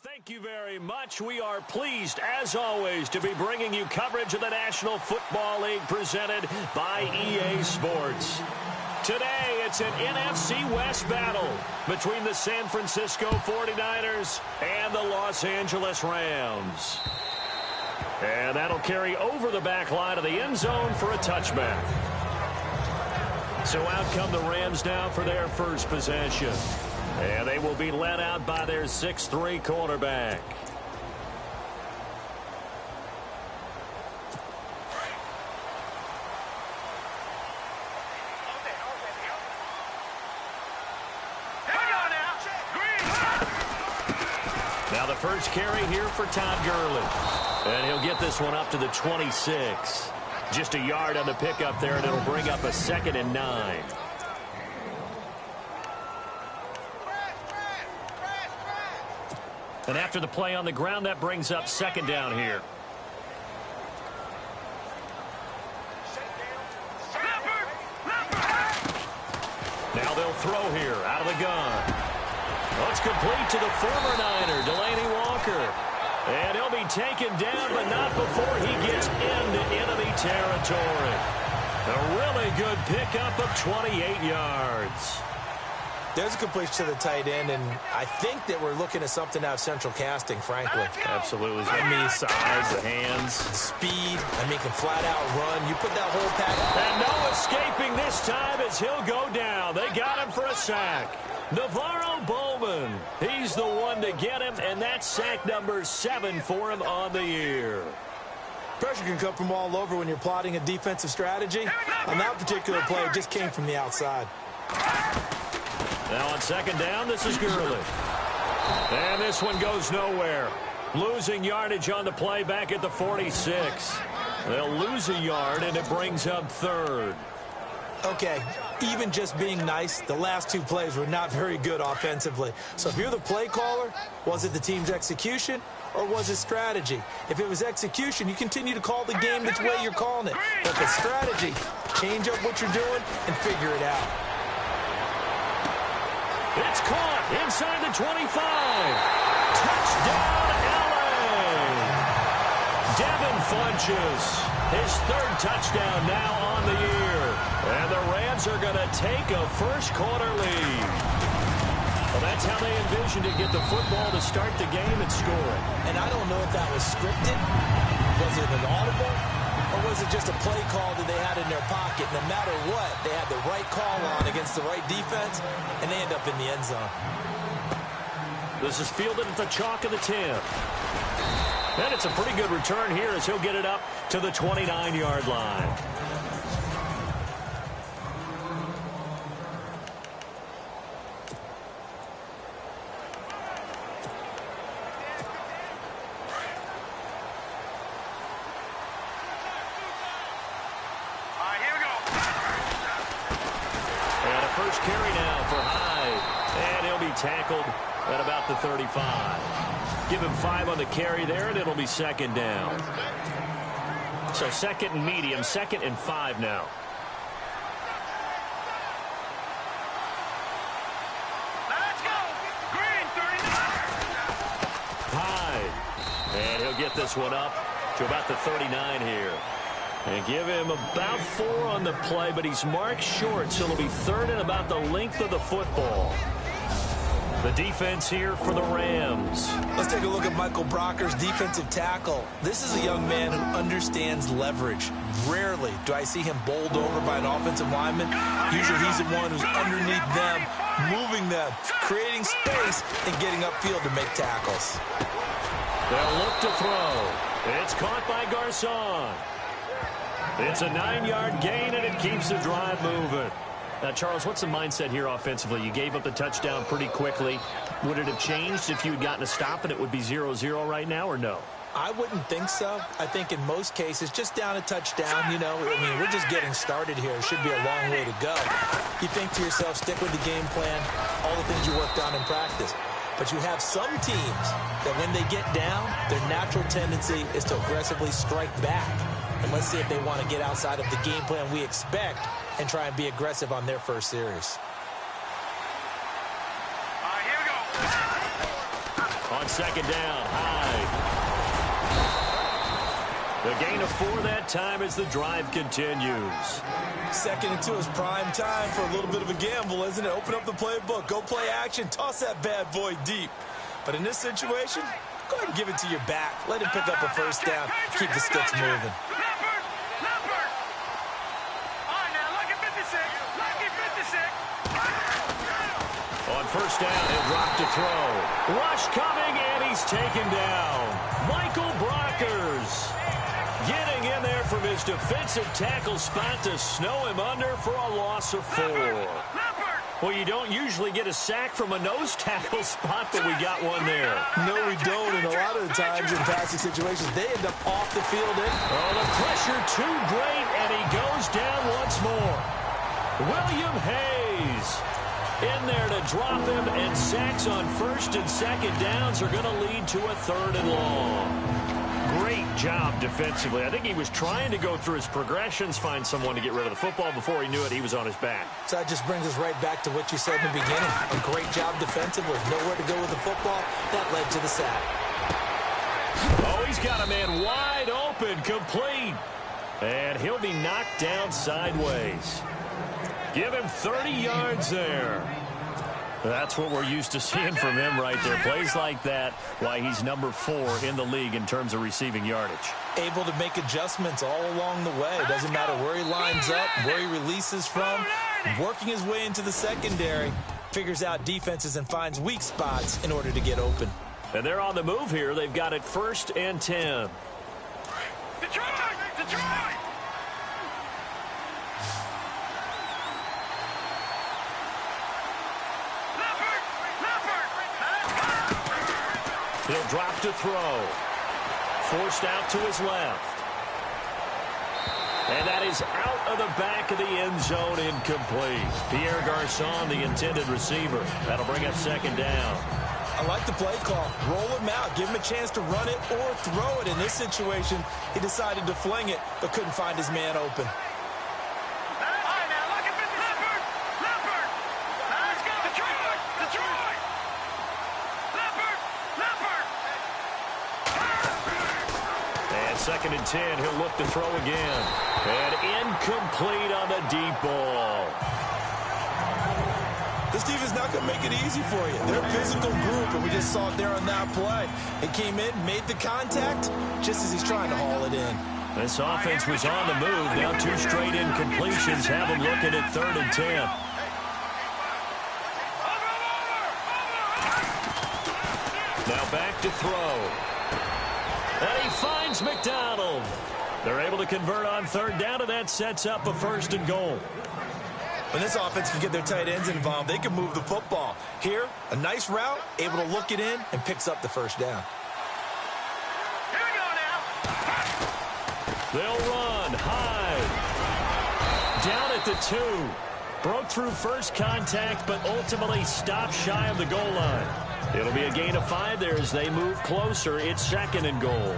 Thank you very much. We are pleased, as always, to be bringing you coverage of the National Football League presented by EA Sports. Today, it's an NFC West battle between the San Francisco 49ers and the Los Angeles Rams. And that'll carry over the back line of the end zone for a touchback. So out come the Rams now for their first possession. And they will be led out by their 6'3" quarterback. Now the first carry here for Todd Gurley. And he'll get this one up to the 26. Just a yard on the pickup there, and it'll bring up a 2nd and 9. And after the play on the ground, that brings up 2nd down here. Now they'll throw here out of the gun. Oh, it's complete to the former Niner, Delaney Walker. And he'll be taken down, but not before he gets into enemy territory. A really good pickup of 28 yards. There's a completion to the tight end, and I think that we're looking at something out of central casting, frankly. Absolutely. I mean, size, the hands. Speed. I mean, can flat out run. You put that whole package. And no escaping this time as he'll go down. They got him for a sack. Navarro Bowman, he's the one to get him, and that's sack number 7 for him on the year. Pressure can come from all over when you're plotting a defensive strategy. On that particular play, it just came from the outside. Now on 2nd down, this is Gurley. And this one goes nowhere. Losing yardage on the play back at the 46. They'll lose a yard, and it brings up 3rd. Okay, even just being nice, the last 2 plays were not very good offensively. So if you're the play caller, was it the team's execution or was it strategy? If it was execution, you continue to call the game the way you're calling it. But if it's strategy, change up what you're doing and figure it out. It's caught inside the 25. Touchdown, LA. Devin Funchess, his 3rd touchdown now on the year. And the Rams are going to take a first-quarter lead. Well, that's how they envisioned to get the football to start the game and score it. And I don't know if that was scripted. Was it an audible? Or was it just a play call that they had in their pocket? No matter what, they had the right call on against the right defense, and they end up in the end zone. This is fielded at the chalk of the 10. And it's a pretty good return here as he'll get it up to the 29-yard line. Tackled at about the 35. Give him 5 on the carry there, and it'll be 2nd down. So 2nd and medium, 2nd and 5 now. Let's go! Green, 39! Hyde. And he'll get this one up to about the 39 here. And give him about 4 on the play, but he's marked short, so it'll be 3rd and about the length of the football. The defense here for the Rams. Let's take a look at Michael Brocker's defensive tackle. This is a young man who understands leverage. Rarely do I see him bowled over by an offensive lineman. Usually he's the one who's underneath them, moving them, creating space, and getting upfield to make tackles. They'll look to throw. It's caught by Garcon. It's a 9-yard gain, and it keeps the drive moving. Now, Charles, what's the mindset here offensively? You gave up the touchdown pretty quickly. Would it have changed if you had gotten a stop and it would be 0-0 right now, or no? I wouldn't think so. I think in most cases, just down a touchdown, you know, I mean, we're just getting started here. It should be a long way to go. You think to yourself, stick with the game plan, all the things you worked on in practice. But you have some teams that when they get down, their natural tendency is to aggressively strike back. And let's see if they want to get outside of the game plan we expect and try and be aggressive on their first series. On on second down. Hyde. The gain of 4 that time as the drive continues. 2nd and 2 is prime time for a little bit of a gamble, isn't it? Open up the playbook, go play action, toss that bad boy deep. But in this situation, go ahead and give it to your back. Let him pick up a first down. Keep the sticks moving. On first down, he'll drop to throw. Rush coming, and he's taken down. Michael Brockers getting in there from his defensive tackle spot to snow him under for a loss of 4. Well, you don't usually get a sack from a nose tackle spot, but we got one there. No, we don't, and a lot of the times in passing situations, they end up off the field. Oh, the pressure too great, and he goes down once more. William Hayes in there to drop him, and sacks on first and second downs are going to lead to a 3rd and long. Great job defensively. I think he was trying to go through his progressions, find someone to get rid of the football. Before he knew it, he was on his back. So that just brings us right back to what you said in the beginning. A great job defensively. Nowhere to go with the football. That led to the sack. Oh, he's got a man wide open, complete. And he'll be knocked down sideways. Give him 30 yards there. That's what we're used to seeing from him right there. Plays like that, why he's number 4 in the league in terms of receiving yardage. Able to make adjustments all along the way. Doesn't matter where he lines up, where he releases from. Working his way into the secondary. Figures out defenses and finds weak spots in order to get open. And they're on the move here. They've got it 1st and 10. Detroit! Detroit! He'll drop to throw. Forced out to his left. And that is out of the back of the end zone, incomplete. Pierre Garçon, the intended receiver. That'll bring up 2nd down. I like the play call. Roll him out. Give him a chance to run it or throw it. In this situation, he decided to fling it, but couldn't find his man open. Second and 10, he'll look to throw again. And incomplete on the deep ball. This defense not going to make it easy for you. They're a physical group, and we just saw it there on that play. It came in, made the contact, just as he's trying to haul it in. This offense was on the move. Now 2 straight incompletions have him looking at 3rd and 10. Now back to throw. And he finds McDonald. They're able to convert on 3rd down, and that sets up a 1st and goal. When this offense can get their tight ends involved, they can move the football. Here, a nice route, able to look it in, and picks up the 1st down. Here we go now. They'll run. Hyde. Down at the 2. Broke through first contact, but ultimately stopped shy of the goal line. It'll be a gain of 5 there as they move closer. It's 2nd and goal.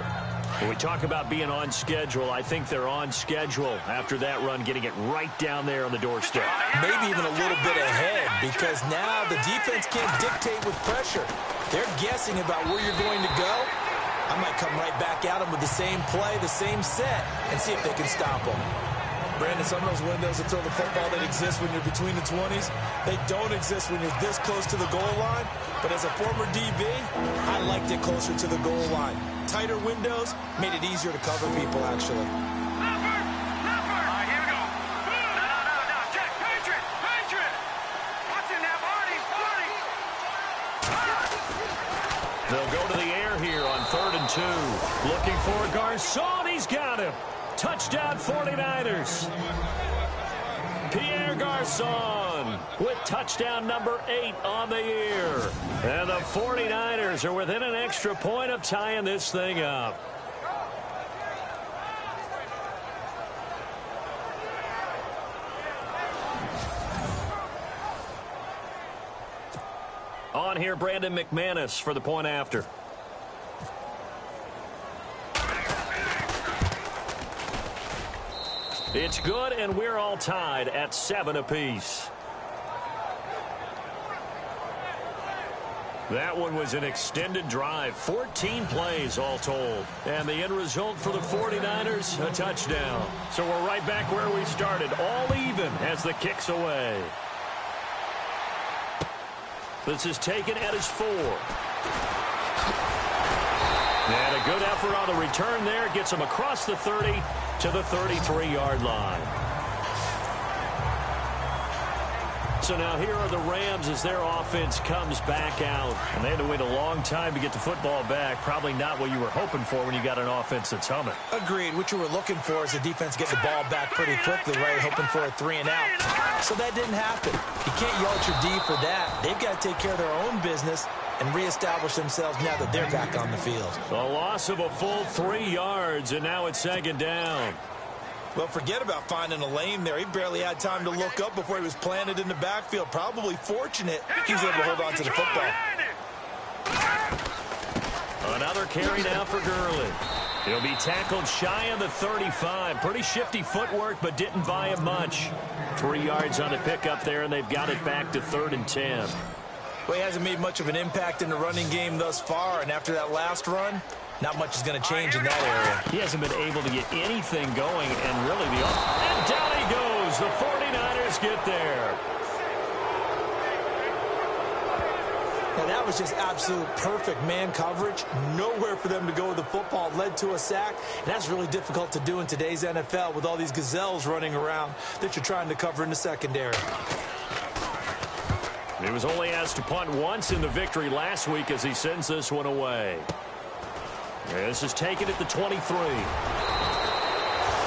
When we talk about being on schedule, I think they're on schedule after that run, getting it right down there on the doorstep. Maybe even a little bit ahead, because now the defense can't dictate with pressure. They're guessing about where you're going to go. I might come right back at them with the same play, the same set, and see if they can stop them. Brandon, some of those windows to throw the football that exist when you're between the 20s, they don't exist when you're this close to the goal line. But as a former DB, I liked it closer to the goal line. Tighter windows made it easier to cover people, actually. They'll go to the air here on 3rd and 2. Looking for Garçon. He's got him. Touchdown 49ers. Pierre Garçon with touchdown number 8 on the year. And the 49ers are within an extra point of tying this thing up. On here, Brandon McManus for the point after. It's good, and we're all tied at 7 apiece. That one was an extended drive, 14 plays all told. And the end result for the 49ers, a touchdown. So we're right back where we started, all even as the kick's away. This is taken at his 4. And a good effort on the return there. Gets him across the 30 to the 33-yard line. So now here are the Rams as their offense comes back out. And they had to wait a long time to get the football back. Probably not what you were hoping for when you got an offense that's humming. Agreed. What you were looking for is the defense getting the ball back pretty quickly, right? Hoping for a 3-and-out. So that didn't happen. You can't yell at your D for that. They've got to take care of their own business and reestablish themselves now that they're back on the field. A loss of a full 3 yards, and now it's second down. Well, forget about finding a lane there. He barely had time to look up before he was planted in the backfield. Probably fortunate he was able to hold on to the football. Another carry now for Gurley. He'll be tackled shy of the 35. Pretty shifty footwork, but didn't buy him much. 3 yards on the pickup there, and they've got it back to 3rd and 10. Well, he hasn't made much of an impact in the running game thus far, and after that last run, not much is going to change in that area. He hasn't been able to get anything going, and really and down he goes. The 49ers get there. Now, that was just absolute perfect man coverage. Nowhere for them to go with the football. It led to a sack, and that's really difficult to do in today's NFL with all these gazelles running around that you're trying to cover in the secondary. He was only asked to punt once in the victory last week as he sends this one away. This is taken at the 23.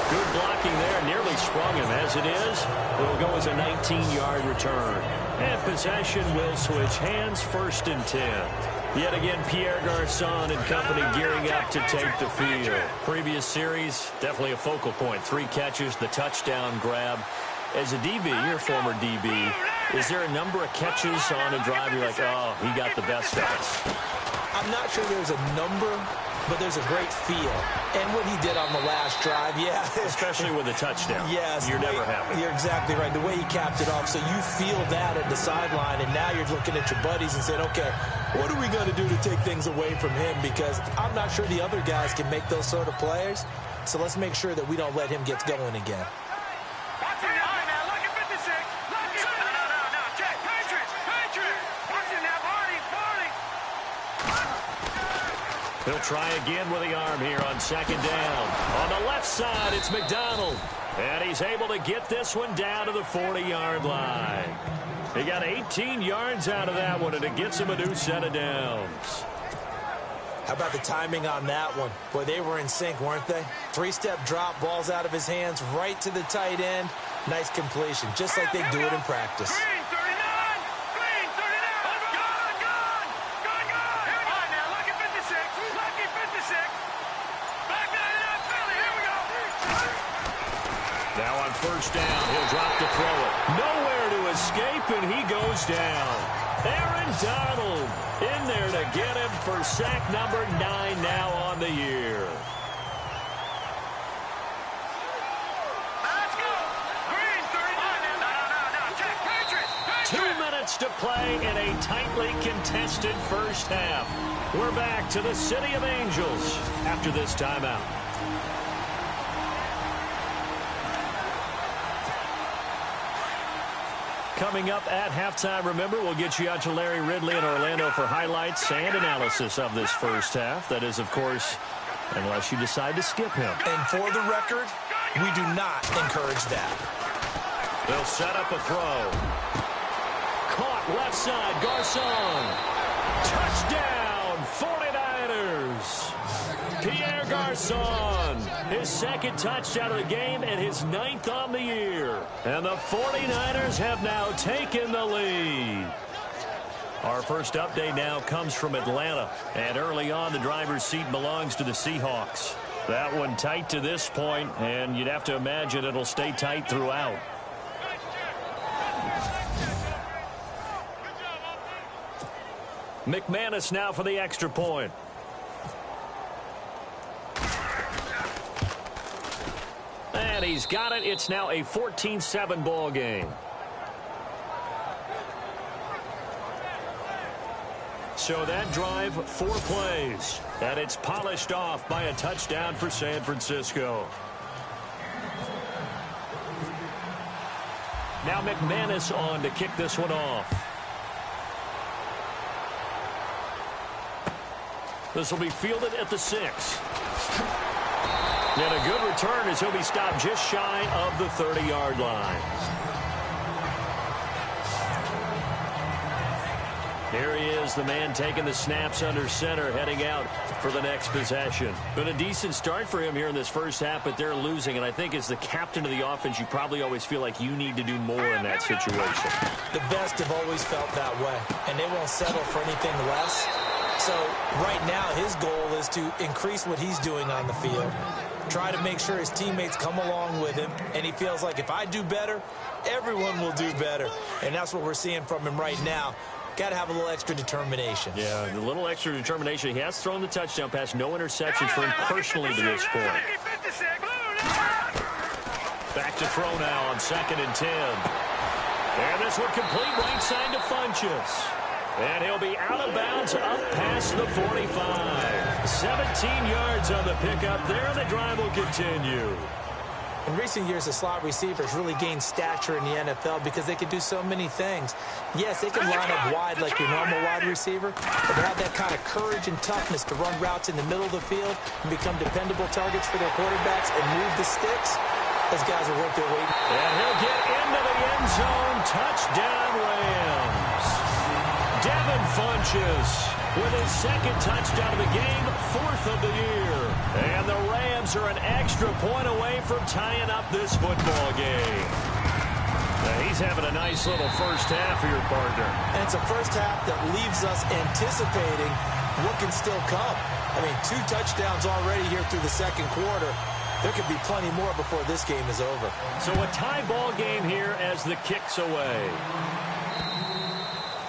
Good blocking there. Nearly sprung him. As it is, it'll go as a 19-yard return. And possession will switch hands, 1st and 10. Yet again, Pierre Garçon and company gearing up to take the field. Previous series, definitely a focal point. 3 catches, the touchdown grab. As a DB, your former DB, is there a number of catches on a drive you're like, oh, he got the best of us? I'm not sure there's a number, but there's a great feel. And what he did on the last drive, yeah. Especially with a touchdown. Yes. You're never happy. You're exactly right. The way he capped it off, so you feel that at the sideline, and now you're looking at your buddies and saying, okay, what are we going to do to take things away from him? Because I'm not sure the other guys can make those sort of plays. So let's make sure that we don't let him get going again. He'll try again with the arm here on 2nd down. On the left side, it's McDonald. And he's able to get this one down to the 40-yard line. He got 18 yards out of that one, and it gets him a new set of downs. How about the timing on that one? Boy, they were in sync, weren't they? 3-step drop, balls out of his hands, right to the tight end. Nice completion, just like they do it in practice. Now on 1st down, he'll drop to throw it. Nowhere to escape, and he goes down. Aaron Donald in there to get him for sack number 9 now on the year. Let's go. Green, 39. 2 minutes to play in a tightly contested first half. We're back to the City of Angels after this timeout. Coming up at halftime, remember, we'll get you out to Larry Ridley in Orlando for highlights and analysis of this first half. That is, of course, unless you decide to skip him. And for the record, we do not encourage that. They'll set up a throw. Caught left side, Garçon. Touchdown, 49ers. Pierre Garçon, his 2nd touchdown of the game and his 9th on the year. And the 49ers have now taken the lead. Our first update now comes from Atlanta. And early on, the driver's seat belongs to the Seahawks. That one tight to this point, and you'd have to imagine it'll stay tight throughout. McManus now for the extra point. And he's got it. It's now a 14-7 ball game. So that drive, 4 plays. And it's polished off by a touchdown for San Francisco. Now McManus on to kick this one off. This will be fielded at the 6. And a good return as he'll be stopped just shy of the 30-yard line. Here he is, the man taking the snaps under center, heading out for the next possession. Been a decent start for him here in this first half, but they're losing. And I think as the captain of the offense, you probably always feel like you need to do more in that situation. The best have always felt that way, and they won't settle for anything less. So right now his goal is to increase what he's doing on the field, try to make sure his teammates come along with him, and he feels like if I do better, everyone will do better. And that's what we're seeing from him right now. Got to have a little extra determination. Yeah, a little extra determination. He has thrown the touchdown pass. No interceptions for him personally to this point. Back to throw now on 2nd and 10. And this one complete right side to Funchess. And he'll be out of bounds up past the 45. 17 yards on the pickup there. The drive will continue. In recent years, the slot receivers really gained stature in the NFL because they can do so many things. Yes, they can line up wide like your normal wide receiver, but they have that kind of courage and toughness to run routes in the middle of the field and become dependable targets for their quarterbacks and move the sticks. Those guys are worth their weight. And he'll get into the end zone. Touchdown, Rams. Devin Funchess with his 2nd touchdown of the game, 4th of the year. And the Rams are an extra point away from tying up this football game. Now he's having a nice little first half for your partner. And it's a first half that leaves us anticipating what can still come. I mean, 2 touchdowns already here through the 2nd quarter. There could be plenty more before this game is over. So a tie ball game here as the kick's away.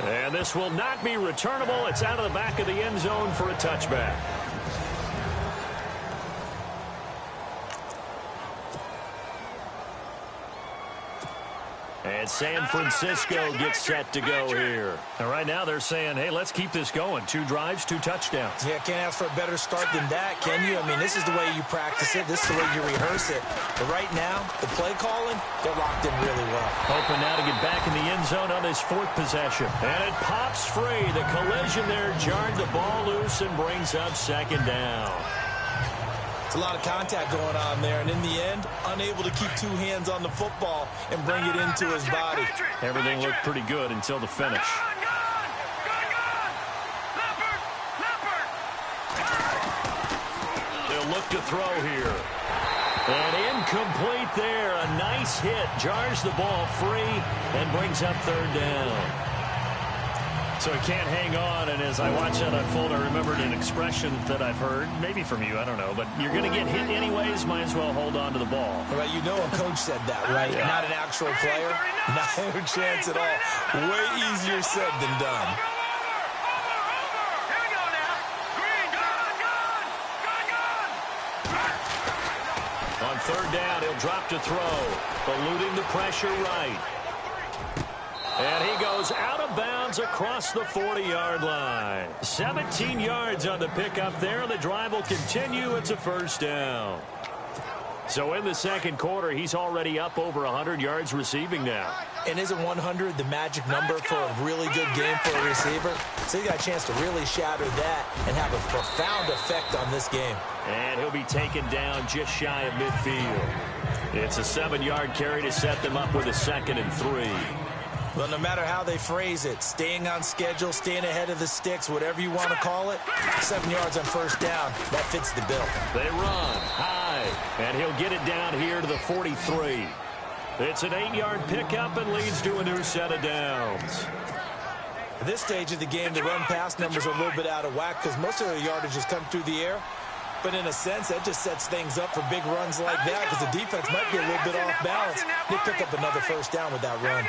And this will not be returnable. It's out of the back of the end zone for a touchback. And San Francisco gets set to go here. And right now they're saying, hey, let's keep this going. 2 drives, 2 touchdowns. Yeah, can't ask for a better start than that, can you? I mean, this is the way you practice it. This is the way you rehearse it. But right now, the play calling, they're locked in really well. Hoping now to get back in the end zone on his 4th possession. And it pops free. The collision there jarred the ball loose and brings up 2nd down. It's a lot of contact going on there, and in the end, unable to keep 2 hands on the football and bring it into his body. Everything looked pretty good until the finish. They'll look to throw here. And incomplete there. A nice hit. Jars the ball free and brings up 3rd down. So he can't hang on, and as I watch that unfold, I remembered an expression that I've heard, maybe from you, I don't know, but you're going to get hit anyways, might as well hold on to the ball. Right, you know a coach said that, right? Yeah. Not an actual player. No chance at all. Way easier said than done. On 3rd down, he'll drop to throw, eluding the pressure right. And he goes out of bounds across the 40-yard line. 17 yards on the pickup there. The drive will continue. It's a 1st down. So in the 2nd quarter, he's already up over 100 yards receiving now. And isn't 100 the magic number for a really good game for a receiver? So he got a chance to really shatter that and have a profound effect on this game. And he'll be taken down just shy of midfield. It's a 7-yard carry to set them up with a 2nd and 3. Well, no matter how they phrase it, staying on schedule, staying ahead of the sticks, whatever you want to call it, 7 yards on 1st down, that fits the bill. They run high, and he'll get it down here to the 43. It's an 8-yard pickup and leads to a new set of downs. At this stage of the game, the run-pass numbers are a little bit out of whack because most of their yardage has come through the air. But in a sense, that just sets things up for big runs like that because the defense might be a little bit off balance. They pick up another 1st down with that run.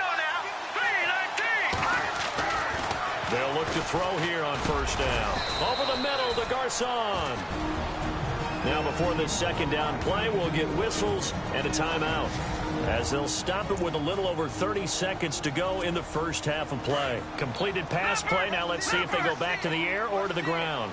They'll look to throw here on 1st down. Over the middle to Garcon. Now before this second down play, we'll get whistles and a timeout, as they'll stop it with a little over 30 seconds to go in the first half of play. Completed pass play. Now let's see if they go back to the air or to the ground.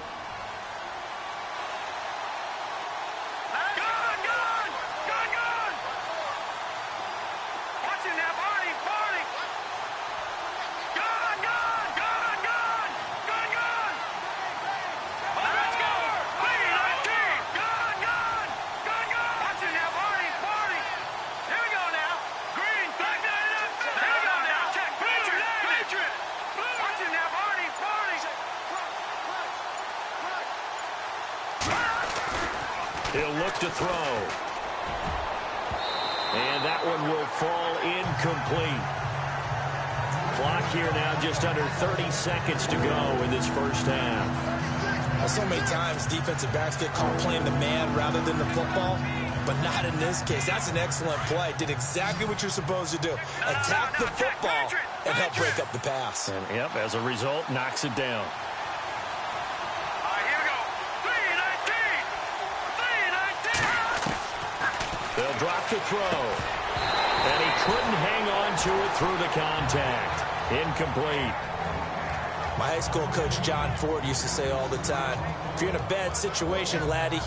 He'll look to throw. And that one will fall incomplete. Clock here now just under 30 seconds to go in this first half. So many times defensive backs get caught playing the man rather than the football, but not in this case. That's an excellent play. Did exactly what you're supposed to do. Attack the football and help break up the pass. And, yep, as a result, knocks it down. They'll drop the throw. And he couldn't hang on to it through the contact. Incomplete. My high school coach, John Ford, used to say all the time, if you're in a bad situation, laddie,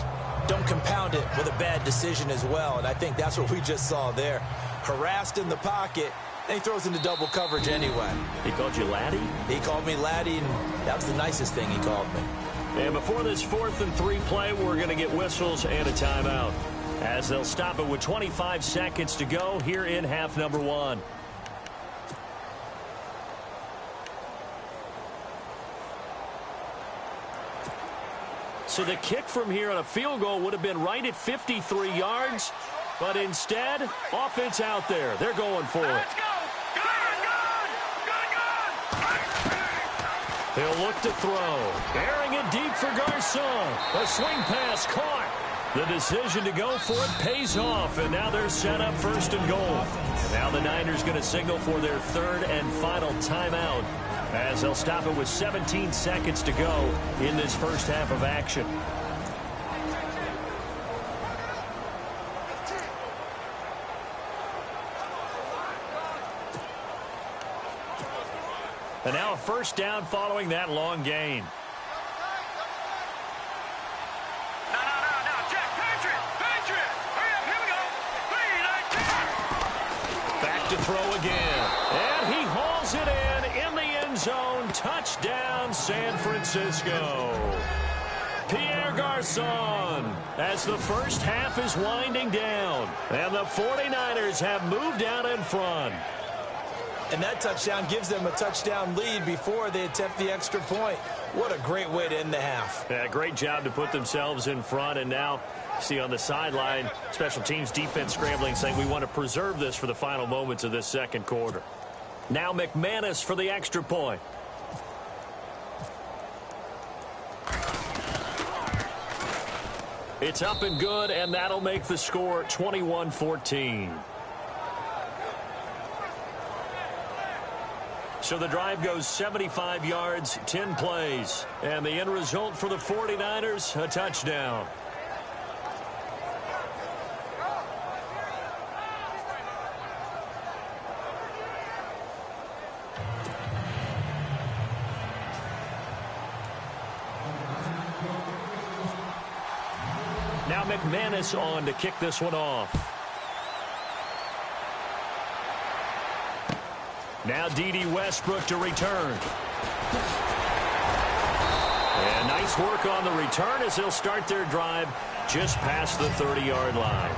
don't compound it with a bad decision as well. And I think that's what we just saw there. Harassed in the pocket, and he throws into double coverage anyway. He called you laddie? He called me laddie, and that was the nicest thing he called me. And before this 4th and 3 play, we're going to get whistles and a timeout, as they'll stop it with 25 seconds to go here in half number 1. So the kick from here on a field goal would have been right at 53 yards, but instead, offense out there. They're going for it. He'll look to throw. Airing it deep for Garcon. A swing pass caught. The decision to go for it pays off, and now they're set up 1st and goal. Now the Niners going to signal for their 3rd and final timeout, as they'll stop it with 17 seconds to go in this first half of action. And now a first down following that long gain. Back to throw again. And he hauls it in the end zone. Touchdown, San Francisco. Pierre Garcon, as the first half is winding down. And the 49ers have moved out in front. And that touchdown gives them a touchdown lead before they attempt the extra point. What a great way to end the half. Yeah, great job to put themselves in front. And now, see on the sideline, special teams defense scrambling, saying we want to preserve this for the final moments of this second quarter. Now McManus for the extra point. It's up and good, and that'll make the score 21-14. So the drive goes 75 yards, 10 plays. And the end result for the 49ers, a touchdown. Now McManus on to kick this one off. Now D.D. Westbrook to return. And nice work on the return as they'll start their drive just past the 30-yard line.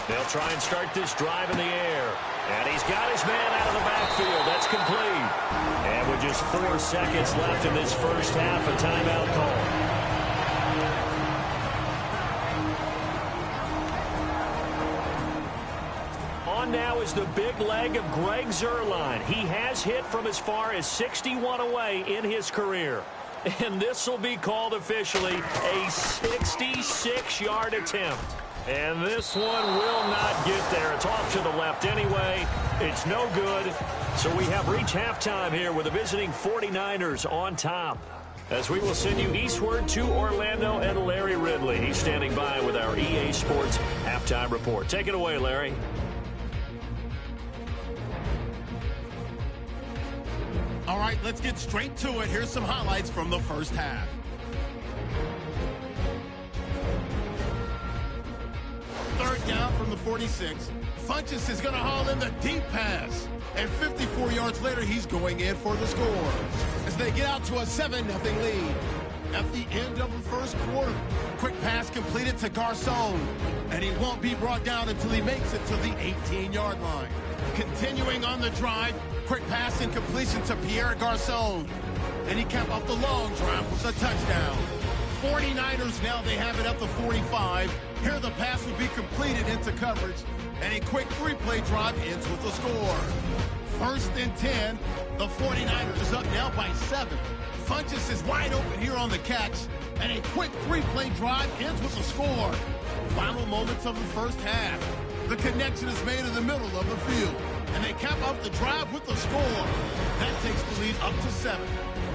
They'll try and start this drive in the air. And he's got his man out of the backfield. That's complete. And with just 4 seconds left in this first half, a timeout call. now is the big leg of Greg Zuerlein. He has hit from as far as 61 away in his career. And this will be called officially a 66-yard attempt. And this one will not get there. It's off to the left anyway. It's no good. So we have reached halftime here with the visiting 49ers on top. As we will send you eastward to Orlando and Larry Ridley. He's standing by with our EA Sports halftime report. Take it away, Larry. All right, let's get straight to it. Here's some highlights from the first half. Third down from the 46. Funchess is going to haul in the deep pass. And 54 yards later, he's going in for the score. As they get out to a 7-0 lead. At the end of the first quarter, quick pass completed to Garcon. And he won't be brought down until he makes it to the 18-yard line. Continuing on the drive, quick pass and completion to Pierre Garcon. And he capped off the long drive with a touchdown. 49ers now, they have it at the 45. Here the pass would be completed into coverage. And a quick three-play drive ends with a score. First and 10. The 49ers up now by 7. Funchess is wide open here on the catch. And a quick three-play drive ends with a score. Final moments of the first half. The connection is made in the middle of the field. And they cap off the drive with a score. That takes the lead up to 7.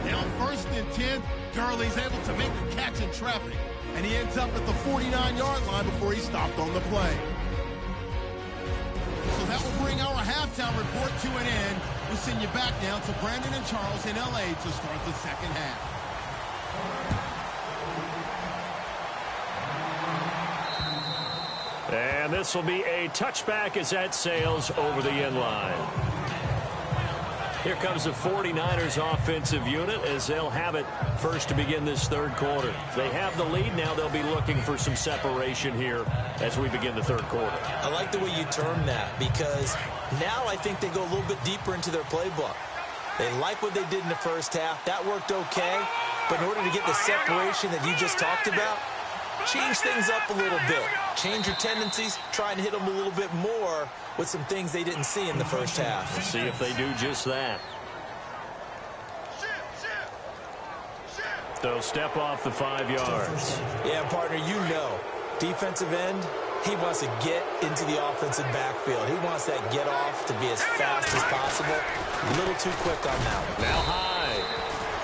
Now first and 10. Gurley's able to make the catch in traffic. And he ends up at the 49-yard line before he stopped on the play. So that will bring our halftime report to an end. We'll send you back now to Brandon and Charles in L.A. to start the second half. And this will be a touchback as that sails over the end line. Here comes the 49ers offensive unit as they'll have it first to begin this third quarter. They have the lead. Now they'll be looking for some separation here as we begin the third quarter. I like the way you term that because now I think they go a little bit deeper into their playbook. They like what they did in the first half. That worked okay. But in order to get the separation that you just talked about, change things up a little bit. Change your tendencies. Try and hit them a little bit more with some things they didn't see in the first half. Let's see if they do just that. They'll step off the 5 yards. Yeah, partner, you know, defensive end, he wants to get into the offensive backfield. He wants that get off to be as fast as possible. A little too quick on that one. Now high.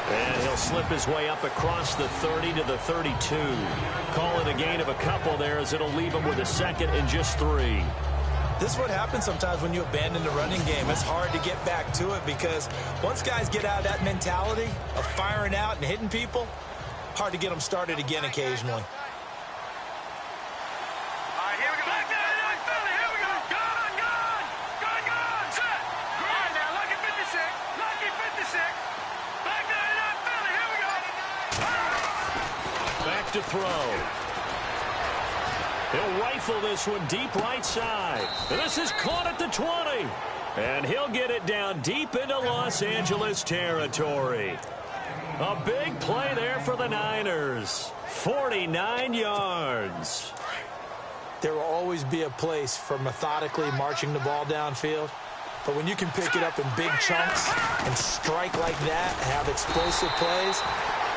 And he'll slip his way up across the 30 to the 32. Call it a gain of a couple there as it'll leave him with a second and just 3. This is what happens sometimes when you abandon the running game. It's hard to get back to it because once guys get out of that mentality of firing out and hitting people, hard to get them started again occasionally. To throw. He'll rifle this one deep right side. And this is caught at the 20. And he'll get it down deep into Los Angeles territory. A big play there for the Niners. 49 yards. There will always be a place for methodically marching the ball downfield. But when you can pick it up in big chunks and strike like that, have explosive plays,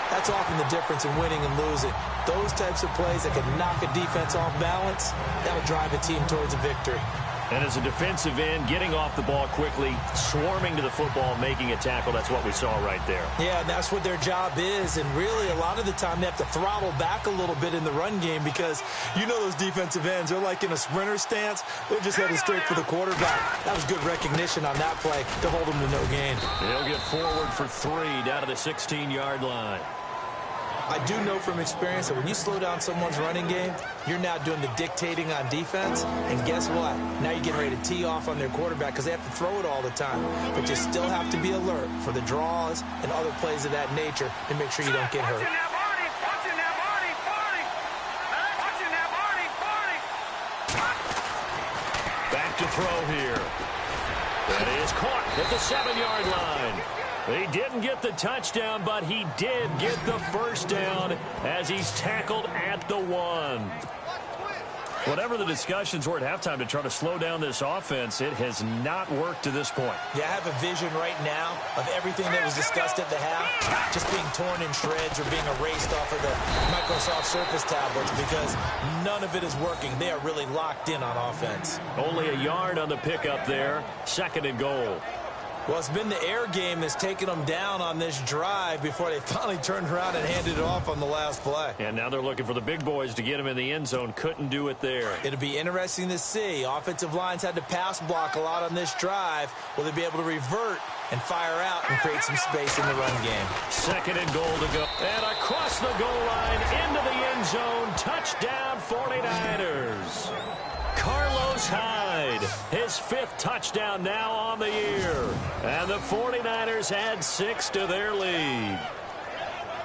that's often the difference in winning and losing. Those types of plays that can knock a defense off balance, that'll drive a team towards a victory. And as a defensive end, getting off the ball quickly, swarming to the football, making a tackle, that's what we saw right there. Yeah, and that's what their job is. And really, a lot of the time, they have to throttle back a little bit in the run game because you know those defensive ends, they're like in a sprinter stance. They're just headed straight for the quarterback. That was good recognition on that play to hold them to no gain. He'll get forward for 3 down to the 16-yard line. I do know from experience that when you slow down someone's running game, you're now doing the dictating on defense. And guess what? Now you're getting ready to tee off on their quarterback because they have to throw it all the time. But you still have to be alert for the draws and other plays of that nature to make sure you don't get hurt. Back to throw here. That is caught at the 7-yard line. He didn't get the touchdown, but he did get the first down as he's tackled at the 1. Whatever the discussions were at halftime to try to slow down this offense, it has not worked to this point. Yeah, I have a vision right now of everything that was discussed at the half just being torn in shreds or being erased off of the Microsoft Surface tablets because none of it is working. They are really locked in on offense. Only a yard on the pickup there. 2nd and goal. Well, it's been the air game that's taken them down on this drive before they finally turned around and handed it off on the last play. And now they're looking for the big boys to get him in the end zone. Couldn't do it there. It'll be interesting to see. Offensive lines had to pass block a lot on this drive. Will they be able to revert and fire out and create some space in the run game? 2nd and goal to go. And across the goal line into the end zone. Touchdown 49ers. Carlos Hyde, his 5th touchdown now on the year. And the 49ers add 6 to their lead.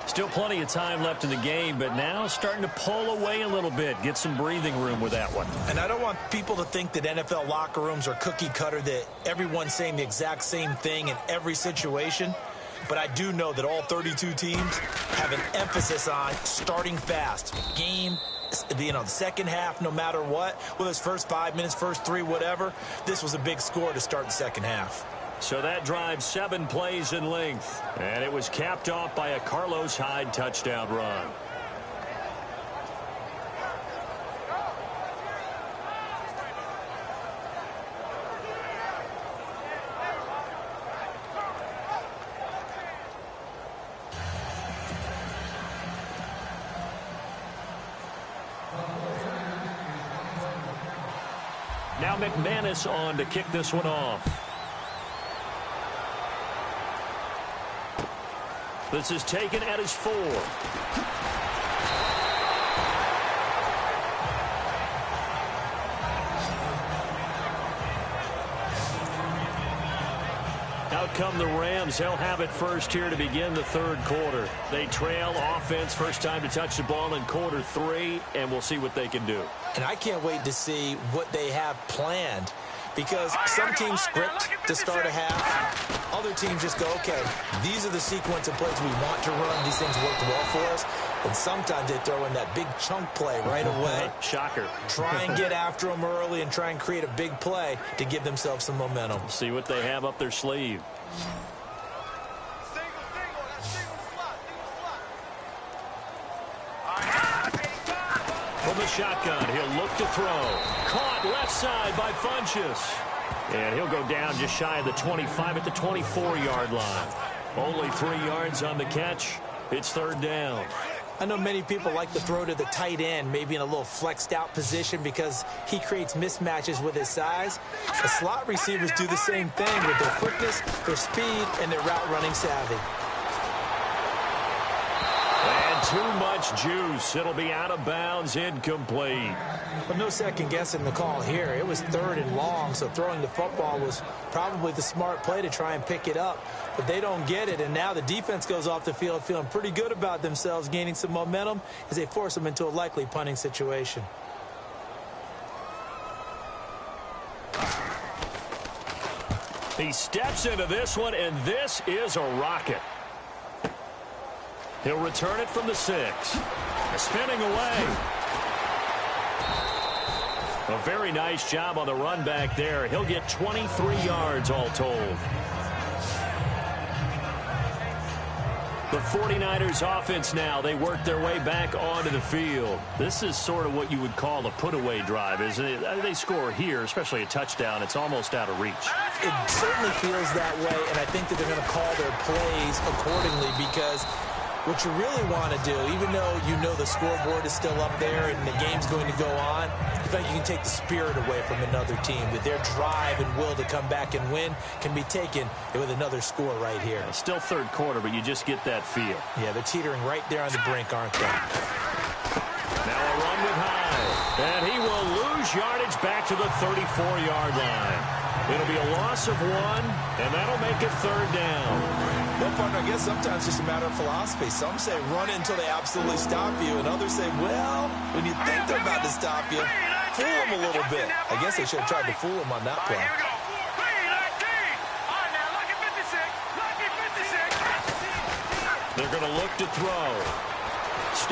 Still plenty of time left in the game, but now starting to pull away a little bit. Get some breathing room with that one. And I don't want people to think that NFL locker rooms are cookie cutter, that everyone's saying the exact same thing in every situation. But I do know that all 32 teams have an emphasis on starting fast. The second half, no matter what, whether it's first 5 minutes, first 3, whatever, this was a big score to start the second half. So that drive 7 plays in length, and it was capped off by a Carlos Hyde touchdown run. Now McManus on to kick this one off. This is taken at his 4. Out come the Rams. They'll have it first here to begin the 3rd quarter. They trail offense, first time to touch the ball in quarter 3, and we'll see what they can do. And I can't wait to see what they have planned, because some teams script to start a half. Other teams just go, okay, these are the sequence of plays we want to run. These things worked well for us. And sometimes they throw in that big chunk play right away. Shocker. Try and get after them early and try and create a big play to give themselves some momentum. See what they have up their sleeve. From the shotgun, he'll look to throw. Caught left side by Funchess. And he'll go down just shy of the 25 at the 24-yard line. Only 3 yards on the catch. It's 3rd down. I know many people like to throw to the tight end, maybe in a little flexed out position because he creates mismatches with his size. The slot receivers do the same thing with their quickness, their speed, and their route running savvy. And too much juice. It'll be out of bounds, incomplete. But no second guessing the call here. It was 3rd and long, so throwing the football was probably the smart play to try and pick it up. But they don't get it, and now the defense goes off the field feeling pretty good about themselves, gaining some momentum as they force them into a likely punting situation. He steps into this one, and this is a rocket. He'll return it from the 6. Spinning away. A very nice job on the run back there. He'll get 23 yards all told. The 49ers offense now, they work their way back onto the field. This is sort of what you would call a put-away drive, isn't it? They score here, especially a touchdown. It's almost out of reach. It certainly feels that way, and I think that they're going to call their plays accordingly because what you really want to do, even though you know the scoreboard is still up there and the game's going to go on, I think you can take the spirit away from another team, that their drive and will to come back and win can be taken with another score right here. Still 3rd quarter, but you just get that feel. Yeah, they're teetering right there on the brink, aren't they? Now a run with Hyde, and he will lose yardage back to the 34-yard line. It'll be a loss of 1, and that'll make it 3rd down. Well, partner, I guess sometimes it's just a matter of philosophy. Some say run it until they absolutely stop you, and others say, well, when you think they're about to stop you, fool them a little bit. I guess they should have tried to fool them on that play. Here we go. Lucky 56. They're going to look to throw.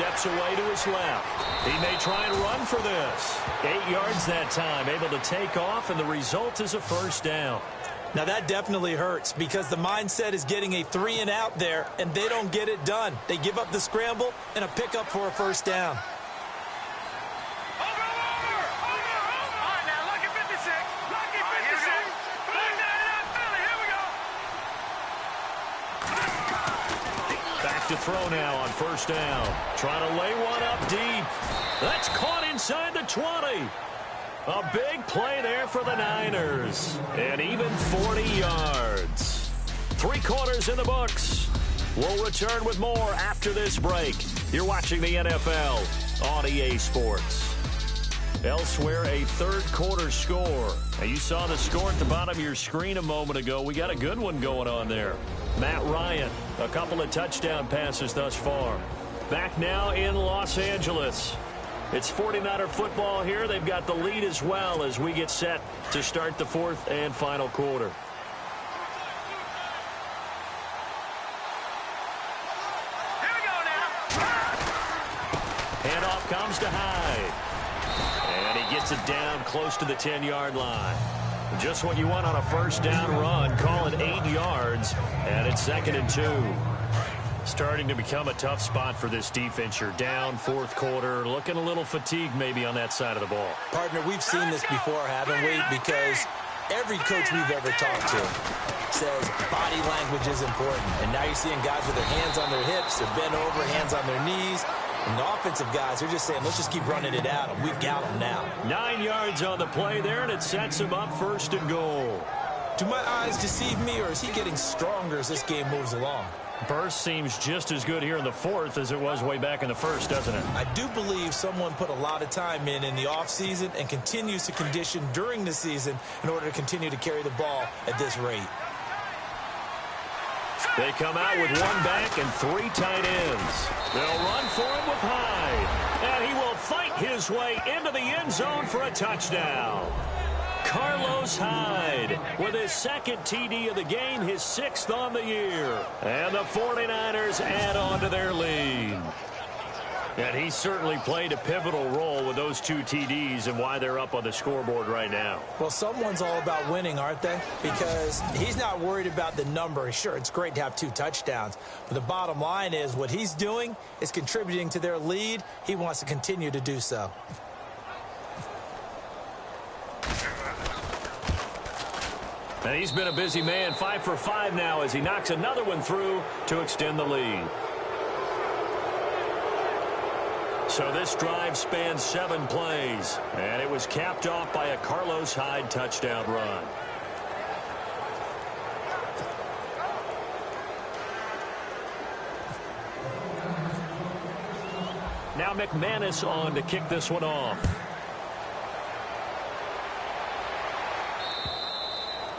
steps away to his left. He may try and run for this. 8 yards that time, able to take off, and the result is a first down. Now that definitely hurts because the mindset is getting a 3-and-out there, and they don't get it done. They give up the scramble and a pickup for a first down. To throw now on first down. Trying to lay one up deep. That's caught inside the 20. A big play there for the Niners. And even 40 yards. 3 quarters in the books. We'll return with more after this break. You're watching the NFL on EA Sports. Elsewhere, a third-quarter score. Now, you saw the score at the bottom of your screen a moment ago. We got a good one going on there. Matt Ryan, a couple of touchdown passes thus far. Back now in Los Angeles. It's 49er football here. They've got the lead as well as we get set to start the fourth and final quarter. Here we go now. Handoff comes to Hyde. And he gets it down close to the 10-yard line. Just what you want on a first down run. Call it 8 yards, and it's 2nd and 2. Starting to become a tough spot for this defense. You're down fourth quarter, looking a little fatigued maybe on that side of the ball. Partner, we've seen this before, haven't we? Because every coach we've ever talked to says body language is important. And now you're seeing guys with their hands on their hips, they're bent over, hands on their knees. And the offensive guys, they're just saying, let's just keep running it out, and we've got them now. 9 yards on the play there, and it sets him up 1st and goal. Do my eyes deceive me, or is he getting stronger as this game moves along? Burst seems just as good here in the fourth as it was way back in the first, doesn't it? I do believe someone put a lot of time in the offseason and continues to condition during the season in order to continue to carry the ball at this rate. They come out with 1 back and 3 tight ends. They'll run for him with Hyde. And he will fight his way into the end zone for a touchdown. Carlos Hyde with his 2nd TD of the game, his 6th on the year. And the 49ers add on to their lead. And he certainly played a pivotal role with those 2 TDs and why they're up on the scoreboard right now. Well, someone's all about winning, aren't they? Because he's not worried about the number. Sure, it's great to have 2 touchdowns. But the bottom line is what he's doing is contributing to their lead. He wants to continue to do so. And he's been a busy man, 5 for 5 now as he knocks another one through to extend the lead. So this drive spans 7 plays, and it was capped off by a Carlos Hyde touchdown run. Now McManus on to kick this one off.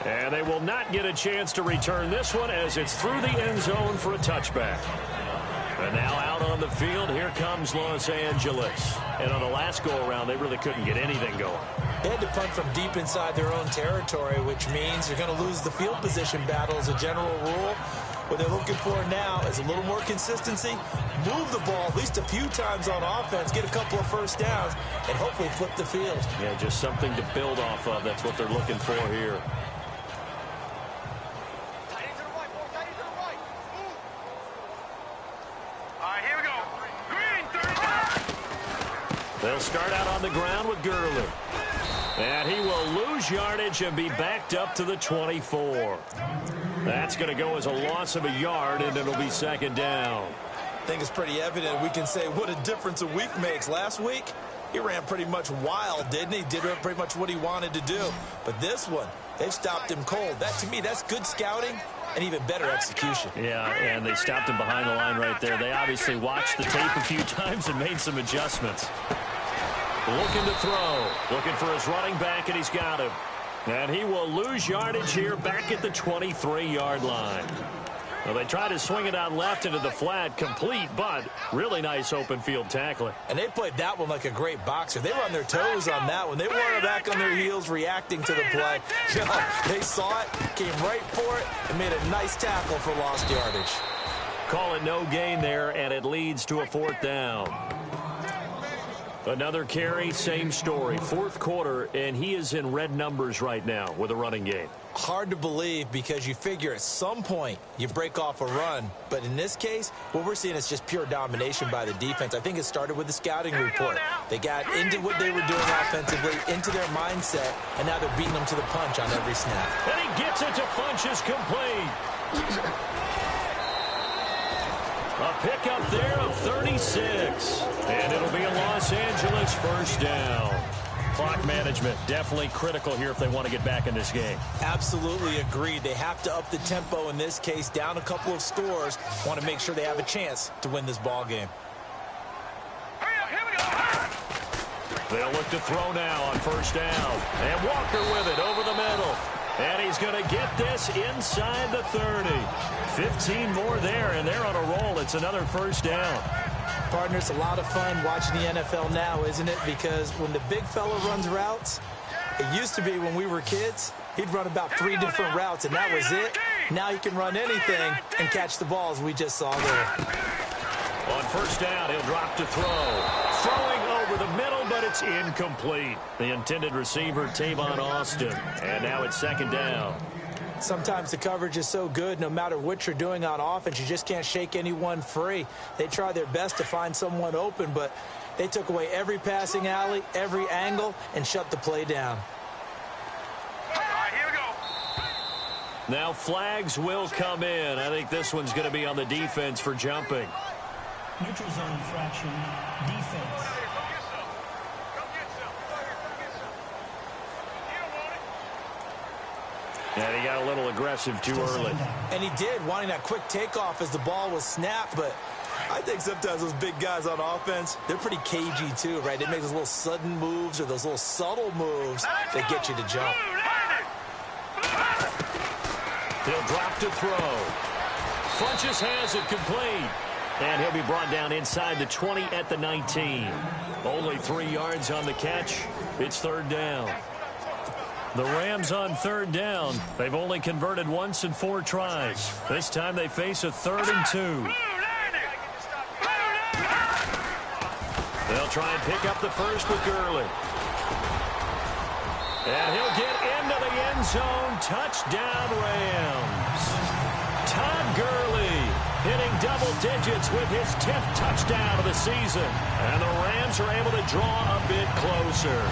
And they will not get a chance to return this one as it's through the end zone for a touchback. And now out on the field, here comes Los Angeles. And on the last go-around, they really couldn't get anything going. They had to punt from deep inside their own territory, which means you're going to lose the field position battle as a general rule. What they're looking for now is a little more consistency, move the ball at least a few times on offense, get a couple of first downs, and hopefully flip the field. Yeah, just something to build off of. That's what they're looking for here. They'll start out on the ground with Gurley. And he will lose yardage and be backed up to the 24. That's going to go as a loss of a yard, and it'll be 2nd down. I think it's pretty evident. We can say what a difference a week makes. Last week, he ran pretty much wild, didn't he? Did pretty much what he wanted to do. But this one, they've stopped him cold. That, to me, that's good scouting and even better execution. Yeah, and they stopped him behind the line right there. They obviously watched the tape a few times and made some adjustments. Looking to throw. Looking for his running back, and he's got him. And he will lose yardage here back at the 23-yard line. Well, they try to swing it out left into the flat, complete, but really nice open field tackling. And they played that one like a great boxer. They were on their toes on that one. They weren't back on their heels reacting to the play. They saw it, came right for it, and made a nice tackle for lost yardage. call it no gain there, and it leads to a 4th down. Another carry, same story. 4th quarter, and he is in red numbers right now with a running game. Hard to believe because you figure at some point you break off a run. But in this case, what we're seeing is just pure domination by the defense. I think it started with the scouting report. They got into what they were doing offensively, into their mindset, and now they're beating them to the punch on every snap. And he gets it to Funchess complete. A pickup there of 36. And it'll be a Los Angeles 1st down. Clock management definitely critical here if they want to get back in this game. Absolutely agreed. They have to up the tempo in this case, down a couple of scores. Want to make sure they have a chance to win this ball game. Here we go. They'll look to throw now on 1st down. And Walker with it over the middle. And he's going to get this inside the 30. 15 more there, and they're on a roll. It's another 1st down. Partner, it's a lot of fun watching the NFL now, isn't it? Because when the big fella runs routes, it used to be when we were kids, he'd run about 3 different routes, and that was it. Now he can run anything and catch the balls we just saw there. On 1st down, he'll drop to throw. Throwing over the middle, but it's incomplete. The intended receiver, Tavon Austin. And now it's 2nd down. Sometimes the coverage is so good, no matter what you're doing on offense, you just can't shake anyone free. They try their best to find someone open, but they took away every passing alley, every angle, and shut the play down. All right, here we go. Now flags will come in. I think this one's going to be on the defense for jumping. Neutral zone infraction, defense. And he got a little aggressive too early. And he did, wanting that quick takeoff as the ball was snapped. But I think sometimes those big guys on offense, they're pretty cagey too, right? They make those little sudden moves or those little subtle moves that get you to jump. He'll drop to throw. Funchess has it complete. And he'll be brought down inside the 20 at the 19. Only 3 yards on the catch. It's 3rd down. The Rams on 3rd down. They've only converted once in 4 tries. This time they face a 3rd and 2. They'll try and pick up the first with Gurley. And he'll get into the end zone. Touchdown, Rams. Todd Gurley hitting double digits with his 10th touchdown of the season. And the Rams are able to draw a bit closer.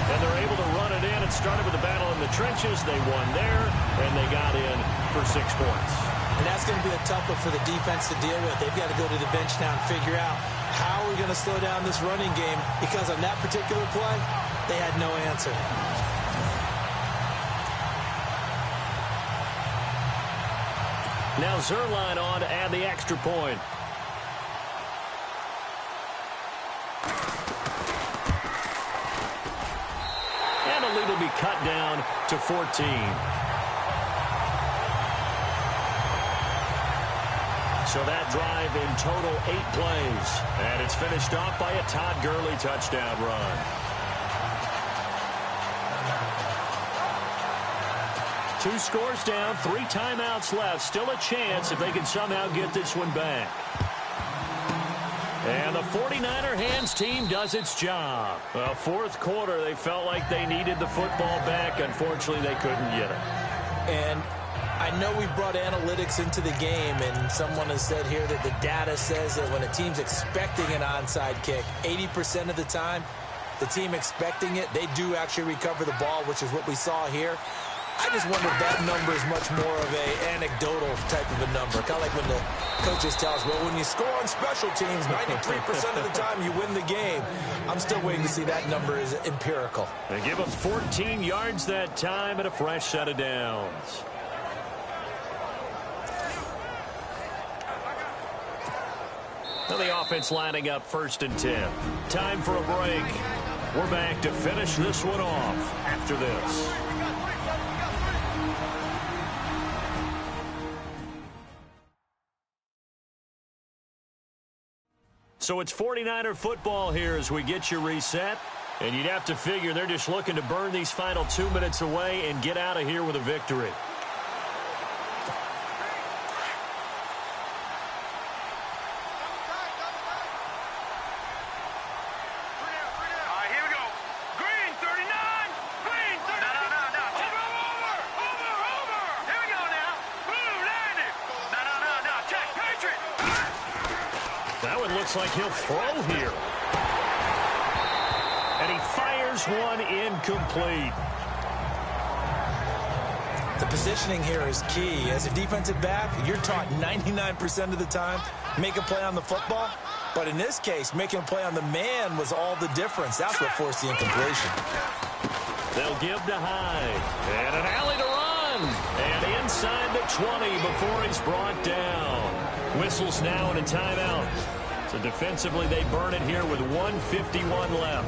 And they're able to run it in. It started with the battle in the trenches. They won there, and they got in for 6 points. And that's going to be a tough one for the defense to deal with. They've got to go to the bench now and figure out how we're going to slow down this running game, because on that particular play, they had no answer. Now Zerline on to add the extra point. And the lead will be cut down to 14. So that drive in total 8 plays. And it's finished off by a Todd Gurley touchdown run. Two scores down, 3 timeouts left. Still a chance if they can somehow get this one back. And the 49er hands team does its job. Fourth quarter, they felt like they needed the football back. Unfortunately, they couldn't get it. And I know we brought analytics into the game, and someone has said here that the data says that when a team's expecting an onside kick, 80% of the time, the team expecting it, they do actually recover the ball, which is what we saw here. I just wonder if that number is much more of an anecdotal type of a number. Kind of like when the coaches tell us, well, when you score on special teams, 93% of the time you win the game. I'm still waiting to see that number is empirical. They give up 14 yards that time and a fresh set of downs. Now the offense lining up 1st and 10. Time for a break. We're back to finish this one off after this. So it's 49er football here as we get you reset. And you'd have to figure they're just looking to burn these final 2 minutes away and get out of here with a victory. Looks like he'll throw here. And he fires one incomplete. The positioning here is key. As a defensive back, you're taught 99% of the time, make a play on the football. But in this case, making a play on the man was all the difference. That's what forced the incompletion. They'll give to Hyde. And an alley to run. And inside the 20 before he's brought down. Whistles now and a timeout. So defensively, they burn it here with 1:51 left.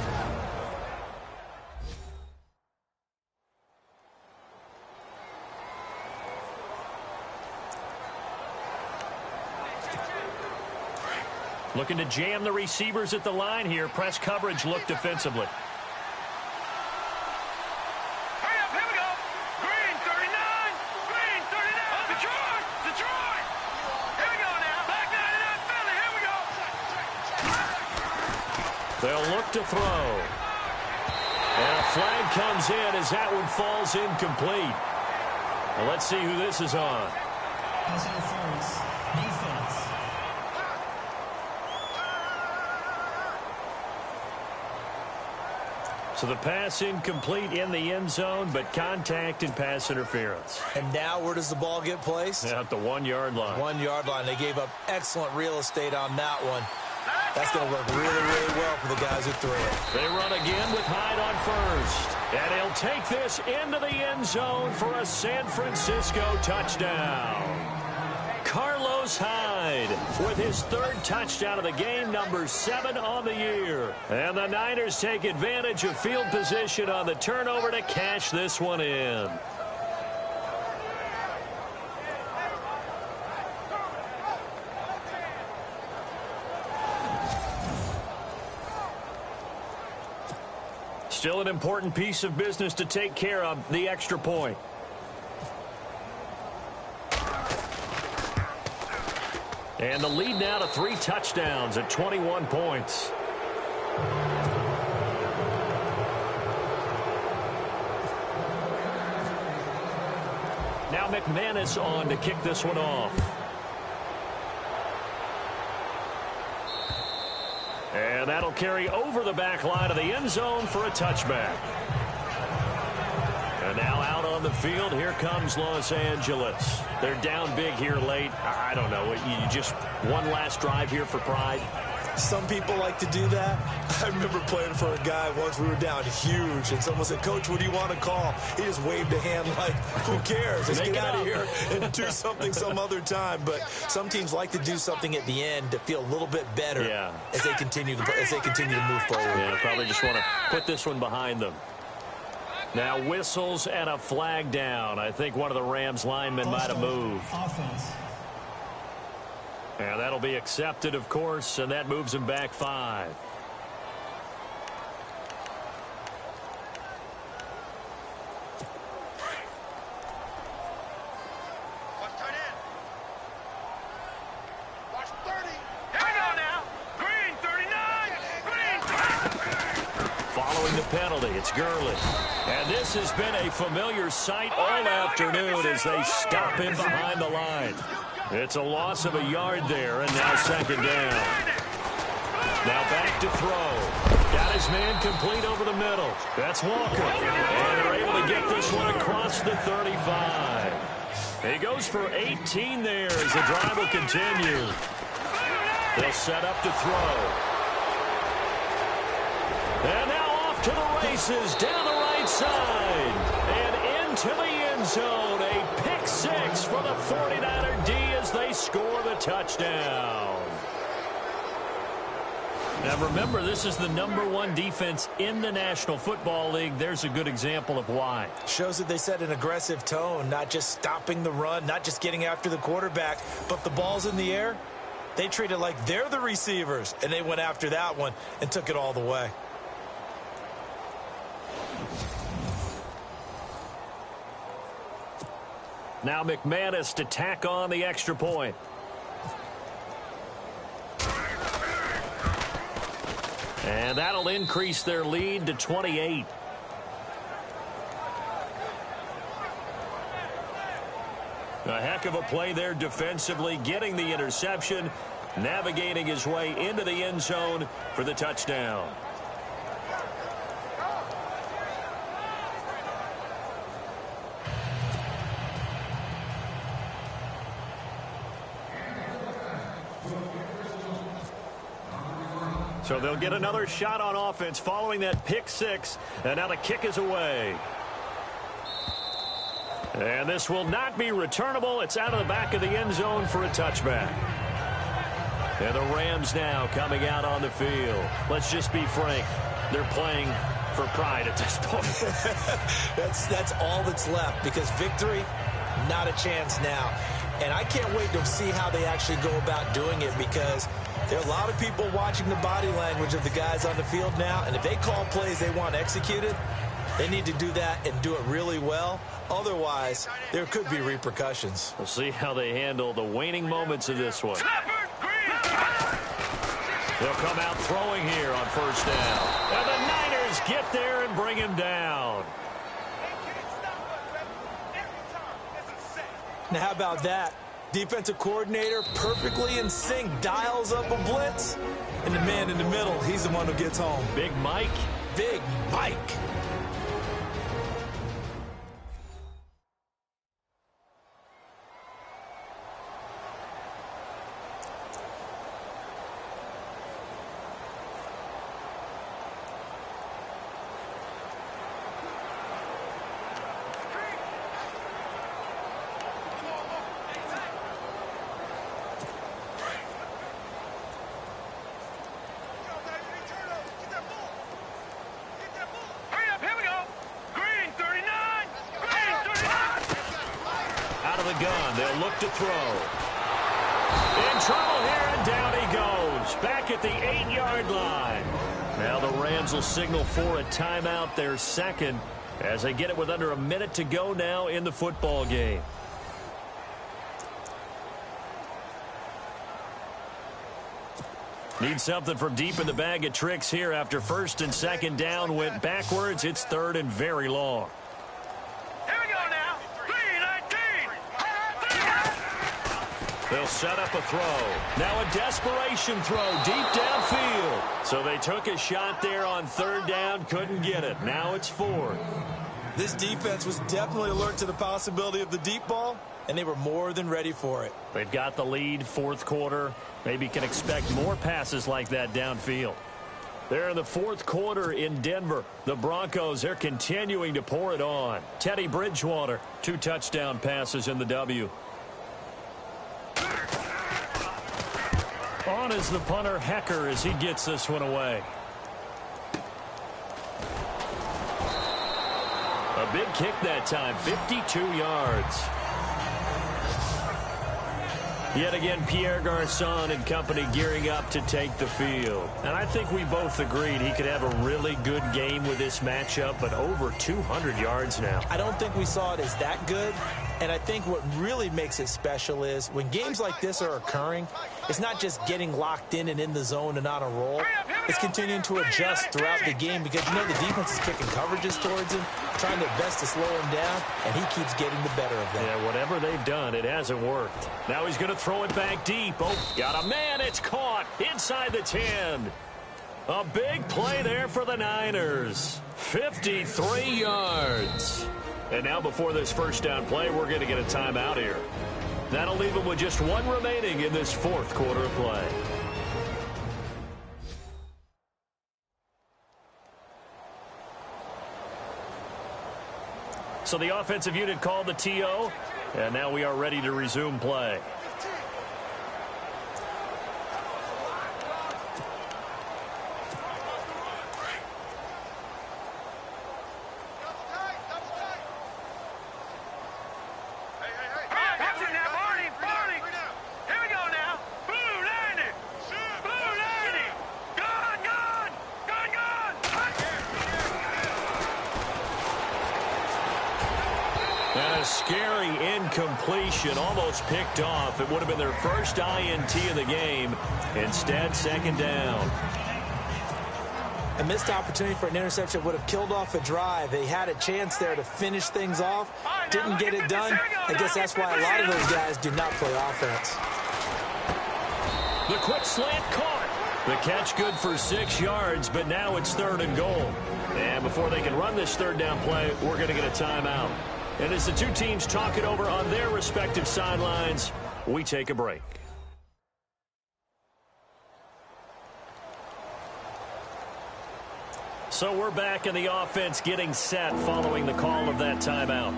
Looking to jam the receivers at the line here. Press coverage look defensively. Hurry up, here we go. Green 39. Green 39. Detroit. Detroit. Here we go now. Back 99 Philly. Here we go. They'll look to throw. And a flag comes in as that one falls incomplete. Well, let's see who this is on. Pass interference. Defense. So the pass incomplete in the end zone, but contact and pass interference. And now where does the ball get placed? At the 1 yard line. 1 yard line. They gave up excellent real estate on that one. That's going to work really, really well for the guys who threw it. They run again with Hyde on first. And he'll take this into the end zone for a San Francisco touchdown. Carlos Hyde with his third touchdown of the game, number 7 on the year. And the Niners take advantage of field position on the turnover to cash this one in. Still an important piece of business to take care of, the extra point. And the lead now to 3 touchdowns at 21 points. Now McManus on to kick this one off. And that'll carry over the back line of the end zone for a touchback. And now out on the field, here comes Los Angeles. They're down big here late. I don't know. You just one last drive here for pride. Some people like to do that. I remember playing for a guy once. We were down huge, and someone said, "Coach, what do you want to call?" He just waved a hand like, who cares? Let's get out of here and do something some other time. But some teams like to do something at the end to feel a little bit better as they continue to move forward. Yeah, probably just want to put this one behind them. Now whistles and a flag down. I think one of the Rams linemen might have moved. Offense. And that'll be accepted, of course, and that moves him back 5. Let's turn in. Watch 30. Here we go now. Green 39. Green 30. Following the penalty, it's Gurley. And this has been a familiar sight all afternoon as they stop him behind the line. It's a loss of a yard there, and now second down. Now back to throw. Got his man complete over the middle. That's Walker. And they're able to get this one across the 35. He goes for 18 there as the drive will continue. They'll set up to throw. And now off to the races down the right side. And into the end zone. A pick 6 for the 49er D as they score the touchdown. Now remember, this is the #1 defense in the National Football League. There's a good example of why. Shows that they set an aggressive tone, not just stopping the run, not just getting after the quarterback, but the ball's in the air. They treat it like they're the receivers, and they went after that one and took it all the way. Now McManus to tack on the extra point. And that'll increase their lead to 28. A heck of a play there defensively, getting the interception. navigating his way into the end zone for the touchdown. So they'll get another shot on offense following that pick six. And now the kick is away. And this will not be returnable. It's out of the back of the end zone for a touchback. And the Rams now coming out on the field. Let's just be frank. They're playing for pride at this point. That's all that's left, because victory, not a chance now. And I can't wait to see how they actually go about doing it, because there are a lot of people watching the body language of the guys on the field now, and if they call plays they want executed, they need to do that and do it really well. Otherwise, there could be repercussions. We'll see how they handle the waning moments of this one. They'll come out throwing here on first down. And the Niners get there and bring him down. Now, how about that? Defensive coordinator perfectly in sync, dials up a blitz, and the man in the middle, he's the one who gets home. Big Mike. Big Mike. Gun. They'll look to throw. In trouble here, and down he goes. Back at the 8-yard line. Now the Rams will signal for a timeout, their second, as they get it with under a minute to go now in the football game. Need something from deep in the bag of tricks here after first and second down went backwards. It's third and very long. They'll set up a throw. Now a desperation throw deep downfield. So they took a shot there on third down, couldn't get it. Now it's fourth. This defense was definitely alert to the possibility of the deep ball, and they were more than ready for it. They've got the lead, fourth quarter. Maybe can expect more passes like that downfield. They're in the fourth quarter in Denver. The Broncos, they're continuing to pour it on. Teddy Bridgewater, 2 touchdown passes in the W. On is the punter, Hecker, as he gets this one away. A big kick that time, 52 yards. Yet again, Pierre Garçon and company gearing up to take the field. And I think we both agreed he could have a really good game with this matchup, but over 200 yards now. I don't think we saw it as that good. And I think what really makes it special is when games like this are occurring, it's not just getting locked in and in the zone and on a roll. It's continuing to adjust throughout the game because, you know, the defense is kicking coverages towards him, trying their best to slow him down, and he keeps getting the better of them. Yeah, whatever they've done, it hasn't worked. Now he's going to throw it back deep. Oh, got a man. It's caught inside the 10. A big play there for the Niners. 53 yards. And now before this first down play, we're going to get a timeout here. That'll leave them with just one remaining in this fourth quarter of play. So the offensive unit called the TO, and now we are ready to resume play. Scary incompletion, almost picked off. It would have been their first INT of the game. Instead, second down. A missed opportunity for an interception would have killed off a drive. They had a chance there to finish things off. Didn't get it done. I guess that's why a lot of those guys do not play offense. The quick slant caught. The catch good for 6 yards, but now it's 3rd and goal. And before they can run this 3rd down play, we're going to get a timeout. And as the two teams talk it over on their respective sidelines, we take a break. So we're back in the offense getting set following the call of that timeout.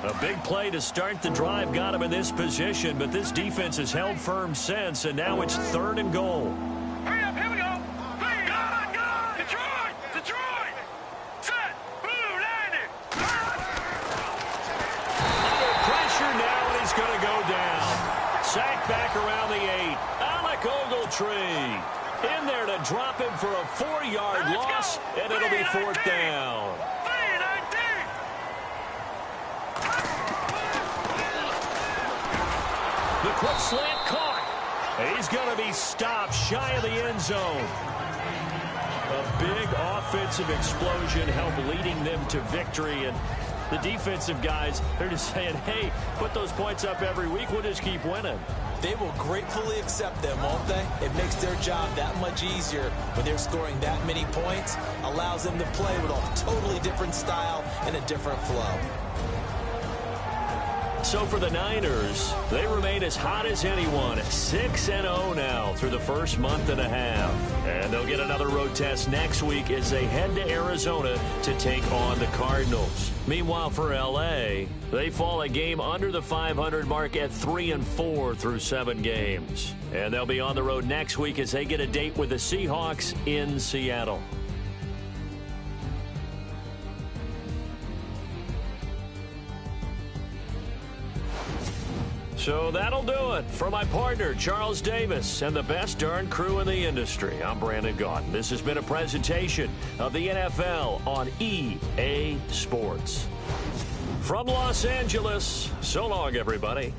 A big play to start the drive got him in this position, but this defense has held firm since, and now it's 3rd and goal. Hurry up, here we go. Three, go, Detroit, Detroit. Set, blue, landing. Under pressure now, and he's going to go down. Sacked back around the 8. Alec Ogletree in there to drop him for a 4-yard loss, and it'll be 4th down. The quick slant caught. He's going to be stopped shy of the end zone. A big offensive explosion helped leading them to victory. And the defensive guys, they're just saying, hey, put those points up every week. We'll just keep winning. They will gratefully accept them, won't they? It makes their job that much easier when they're scoring that many points. Allows them to play with a totally different style and a different flow. So for the Niners, they remain as hot as anyone, 6-0 now through the first month and a half. And they'll get another road test next week as they head to Arizona to take on the Cardinals. Meanwhile, for LA, they fall a game under the 500 mark at 3-4 through 7 games. And they'll be on the road next week as they get a date with the Seahawks in Seattle. So that'll do it. For my partner, Charles Davis, and the best darn crew in the industry, I'm Brandon Gaudin. This has been a presentation of the NFL on EA Sports. From Los Angeles, so long, everybody.